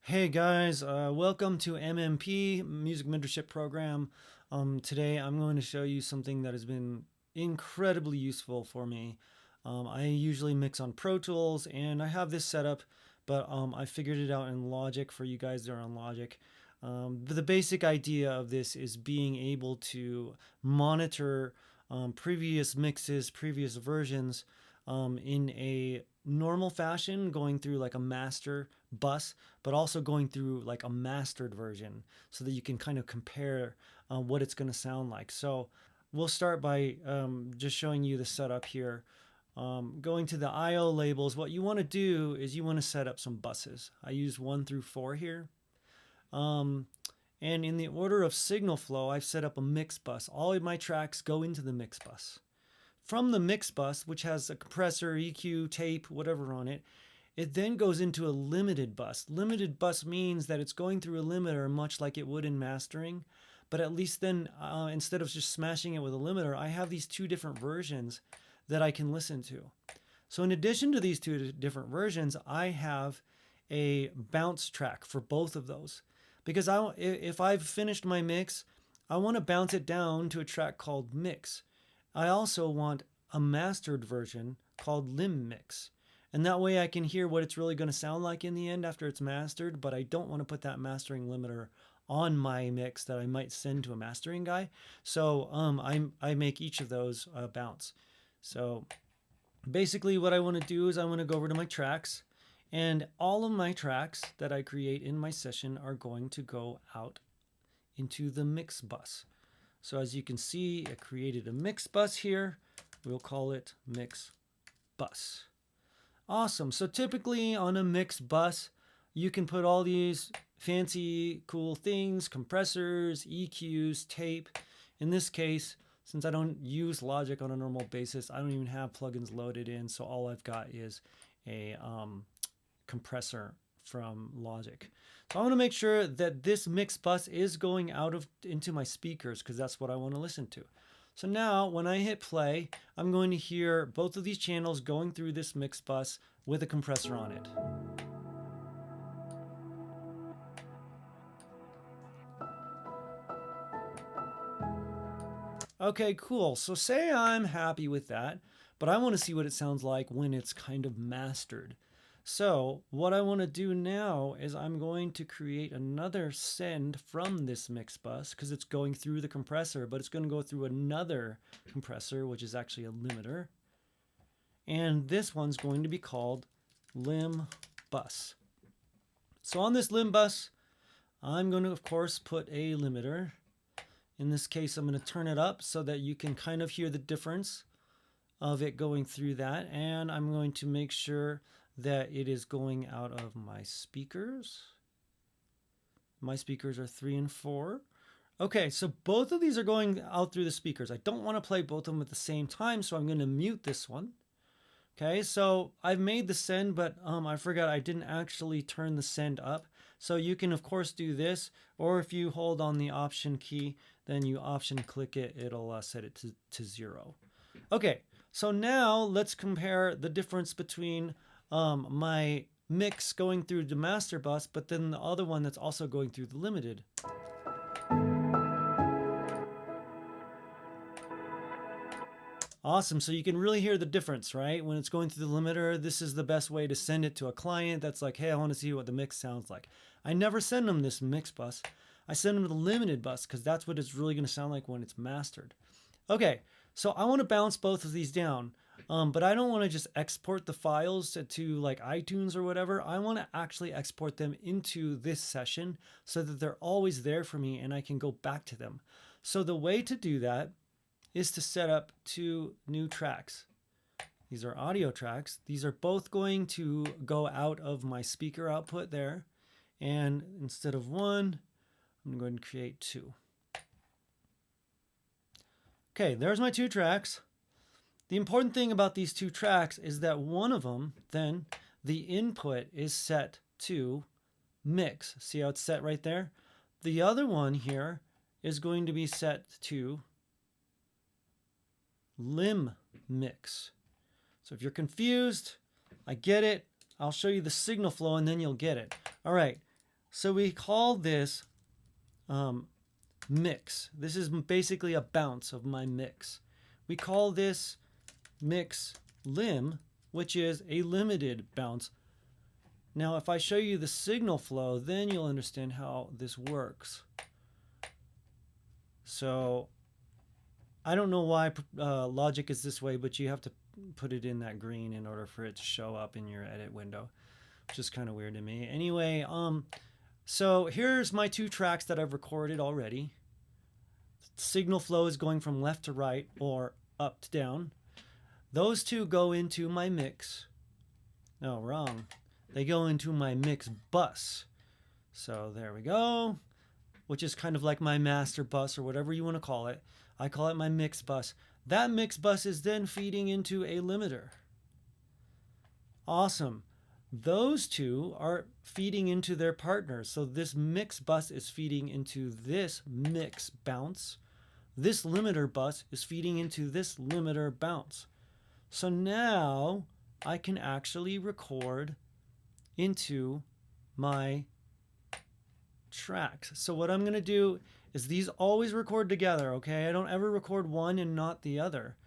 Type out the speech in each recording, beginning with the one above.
Hey guys, welcome to MMP, Music Mentorship Program. Today I'm going to show you something that has been incredibly useful for me. I usually mix on Pro Tools and I have this set up, but I figured it out in Logic for you guys that are on Logic. But the basic idea of this is being able to monitor previous mixes, previous versions in a normal fashion, going through like a master bus, but also going through like a mastered version so that you can kind of compare what it's going to sound like. So we'll start by just showing you the setup here. Going to the IO labels, what you want to do is you want to set up some buses. I use 1 through 4 here. And in the order of signal flow, I've set up a mix bus. All of my tracks go into the mix bus. From the mix bus, which has a compressor, EQ, tape, whatever on it, it then goes into a limited bus. Limited bus means that it's going through a limiter much like it would in mastering, but at least then instead of just smashing it with a limiter, I have these 2 different versions that I can listen to. So in addition to these 2 different versions, I have a bounce track for both of those. Because if I've finished my mix, I want to bounce it down to a track called mix. I also want a mastered version called lim mix. And that way I can hear what it's really going to sound like in the end after it's mastered, but I don't want to put that mastering limiter on my mix that I might send to a mastering guy. So I make each of those bounce. So basically what I want to do is I want to go over to my tracks, and all of my tracks that I create in my session are going to go out into the mix bus. So as you can see, I created a mix bus here. We'll call it mix bus. Awesome. So typically on a mix bus, you can put all these fancy, cool things, compressors, EQs, tape. In this case, since I don't use Logic on a normal basis, I don't even have plugins loaded in. So all I've got is a compressor from Logic. So I want to make sure that this mix bus is going out into my speakers because that's what I want to listen to. So now when I hit play, I'm going to hear both of these channels going through this mix bus with a compressor on it. Okay, cool. So say I'm happy with that, but I want to see what it sounds like when it's kind of mastered. So what I want to do now is I'm going to create another send from this mix bus because it's going through the compressor, but it's going to go through another compressor, which is actually a limiter. And this one's going to be called lim bus. So on this lim bus, I'm going to, of course, put a limiter. In this case, I'm going to turn it up so that you can kind of hear the difference of it going through that. And I'm going to make sure that it is going out of my speakers. My speakers are 3 and 4. Okay, so both of these are going out through the speakers. I don't want to play both of them at the same time, so I'm going to mute this one. Okay, so I've made the send, but I forgot I didn't actually turn the send up. So you can, of course, do this, or if you hold on the option key, then you option click it, it'll set it to 0. Okay, so now let's compare the difference between my mix going through the master bus, but then the other one that's also going through the limited. Awesome, so you can really hear the difference, right? When it's going through the limiter, this is the best way to send it to a client that's like, hey, I want to see what the mix sounds like. I never send them this mix bus. I send them the limited bus because that's what it's really going to sound like when it's mastered. Okay, so I want to bounce both of these down, but I don't want to just export the files to like iTunes or whatever. I want to actually export them into this session so that they're always there for me and I can go back to them. So the way to do that is to set up 2 new tracks. These are audio tracks. These are both going to go out of my speaker output there. And instead of 1, I'm going to create 2. Okay, there's my 2 tracks. The important thing about these 2 tracks is that one of them, then, the input is set to mix. See how it's set right there? The other one here is going to be set to lim mix. So if you're confused, I get it. I'll show you the signal flow and then you'll get it. All right. So we call this mix. This is basically a bounce of my mix. We call this mix lim, which is a limited bounce. Now, if I show you the signal flow, then you'll understand how this works. So I don't know why Logic is this way, but you have to put it in that green in order for it to show up in your edit window, which is kind of weird to me. Anyway, so here's my 2 tracks that I've recorded already. Signal flow is going from left to right or up to down. Those 2 go into my mix. No, wrong. They go into my mix bus. So there we go, which is kind of like my master bus or whatever you want to call it. I call it my mix bus. That mix bus is then feeding into a limiter. Awesome. Those 2 are feeding into their partners. So this mix bus is feeding into this mix bounce. This limiter bus is feeding into this limiter bounce. So now I can actually record into my tracks. So what I'm going to do is these always record together, okay? I don't ever record one and not the other.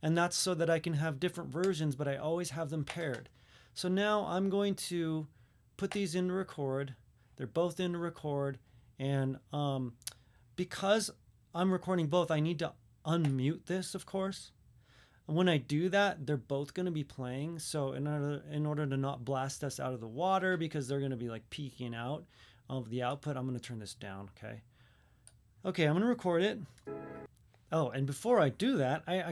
And that's so that I can have different versions, but I always have them paired. So now I'm going to put these into record. They're both into record. And because I'm recording both, I need to unmute this, of course. And when I do that, they're both going to be playing. So in order to not blast us out of the water, because they're going to be like peeking out of the output, I'm going to turn this down, okay? Okay, I'm going to record it. Oh, and before I do that, I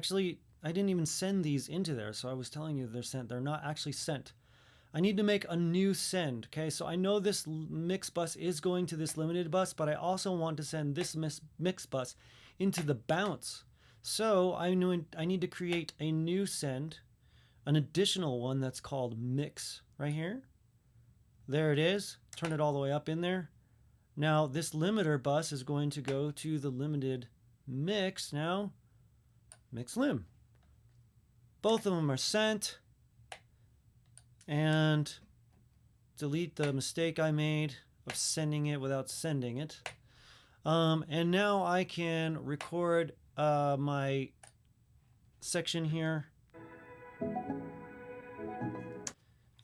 didn't even send these into there. So I was telling you they're sent. They're not actually sent. I need to make a new send, okay? So I know this mix bus is going to this limited bus, but I also want to send this mix bus into the bounce. So I need to create a new send, an additional one that's called mix right here. There it is. Turn it all the way up in there. Now this limiter bus is going to go to the limited mix. Now mix lim. Both of them are sent. And delete the mistake I made of sending it without sending it. And now I can record my section here.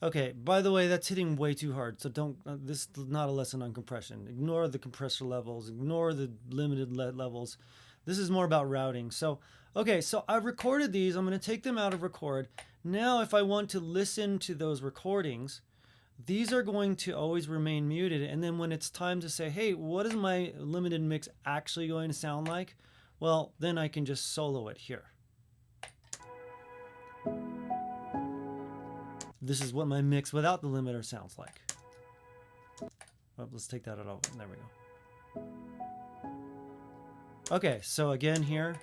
Okay, by the way, that's hitting way too hard. So don't, this is not a lesson on compression. Ignore the compressor levels, ignore the limited levels. This is more about routing. So, okay, so I've recorded these. I'm going to take them out of record. Now, if I want to listen to those recordings, these are going to always remain muted. And then when it's time to say, hey, what is my limited mix actually going to sound like? Well, then I can just solo it here. This is what my mix without the limiter sounds like. Oh, let's take that out. There we go. Okay, so again here.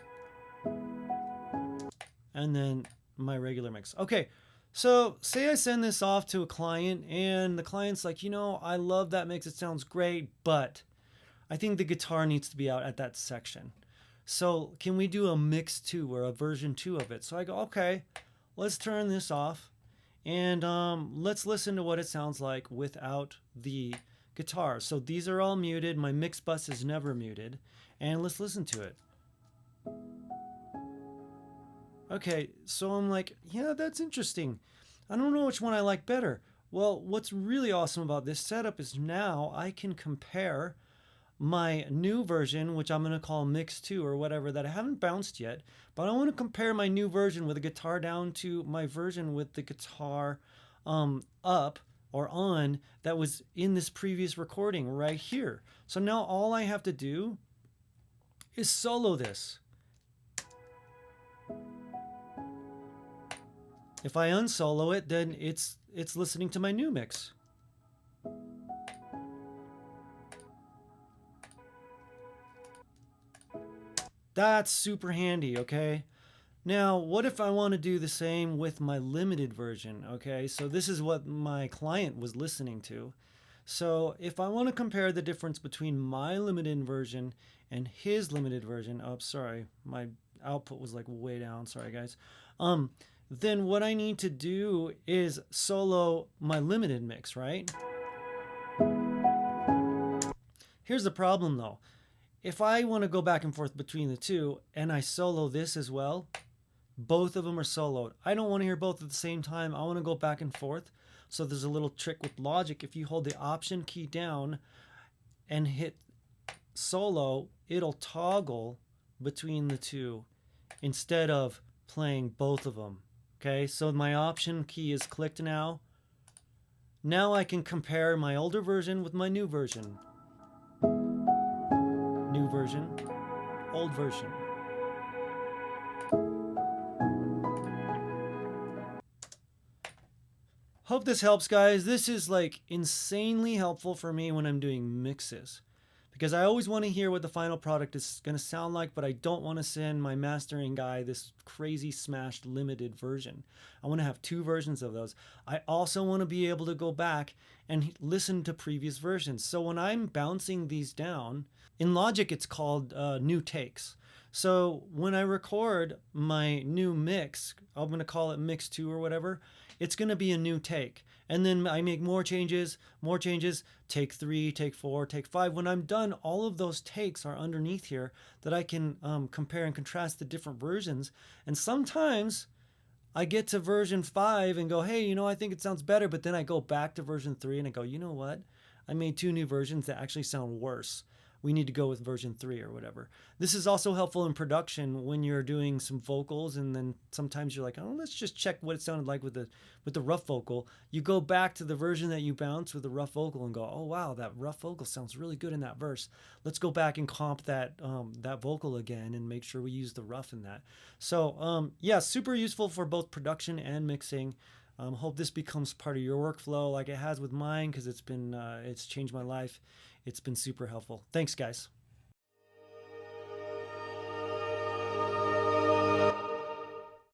And then my regular mix. Okay, so say I send this off to a client and the client's like, you know, I love that mix. It sounds great, but I think the guitar needs to be out at that section. So can we do a mix 2 or a version 2 of it? So I go, okay, let's turn this off. And let's listen to what it sounds like without the guitar. So these are all muted. My mix bus is never muted. And let's listen to it. Okay, so I'm like, yeah, that's interesting. I don't know which one I like better. Well, what's really awesome about this setup is now I can compare my new version, which I'm going to call Mix 2 or whatever, that I haven't bounced yet, but I want to compare my new version with the guitar down to my version with the guitar up or on that was in this previous recording right here. So now all I have to do is solo this. If I unsolo it, then it's listening to my new mix. That's super handy, okay? Now, what if I want to do the same with my limited version, okay? So this is what my client was listening to. So if I want to compare the difference between my limited version and his limited version, oh, sorry, my output was like way down, sorry guys. Then what I need to do is solo my limited mix, right? Here's the problem though. If I want to go back and forth between the two and I solo this as well, both of them are soloed. I don't want to hear both at the same time. I want to go back and forth. So there's a little trick with Logic. If you hold the Option key down and hit solo, it'll toggle between the two instead of playing both of them. Okay, so my Option key is clicked now. Now I can compare my older version with my new version. New version, old version. Hope this helps, guys. This is like insanely helpful for me when I'm doing mixes, because I always want to hear what the final product is going to sound like, but I don't want to send my mastering guy this crazy smashed limited version. I want to have 2 versions of those. I also want to be able to go back and listen to previous versions. So when I'm bouncing these down, in Logic it's called new takes. So when I record my new mix, I'm going to call it mix 2 or whatever, it's going to be a new take. And then I make more changes, take 3, take 4, take 5. When I'm done, all of those takes are underneath here that I can compare and contrast the different versions. And sometimes I get to version 5 and go, hey, you know, I think it sounds better. But then I go back to version 3 and I go, you know what? I made 2 new versions that actually sound worse. We need to go with version 3 or whatever. This is also helpful in production when you're doing some vocals, and then sometimes you're like, oh, let's just check what it sounded like with the rough vocal. You go back to the version that you bounced with the rough vocal and go, oh wow, that rough vocal sounds really good in that verse. Let's go back and comp that that vocal again and make sure we use the rough in that. So yeah, super useful for both production and mixing. Hope this becomes part of your workflow like it has with mine, because it's changed my life. It's been super helpful. Thanks, guys.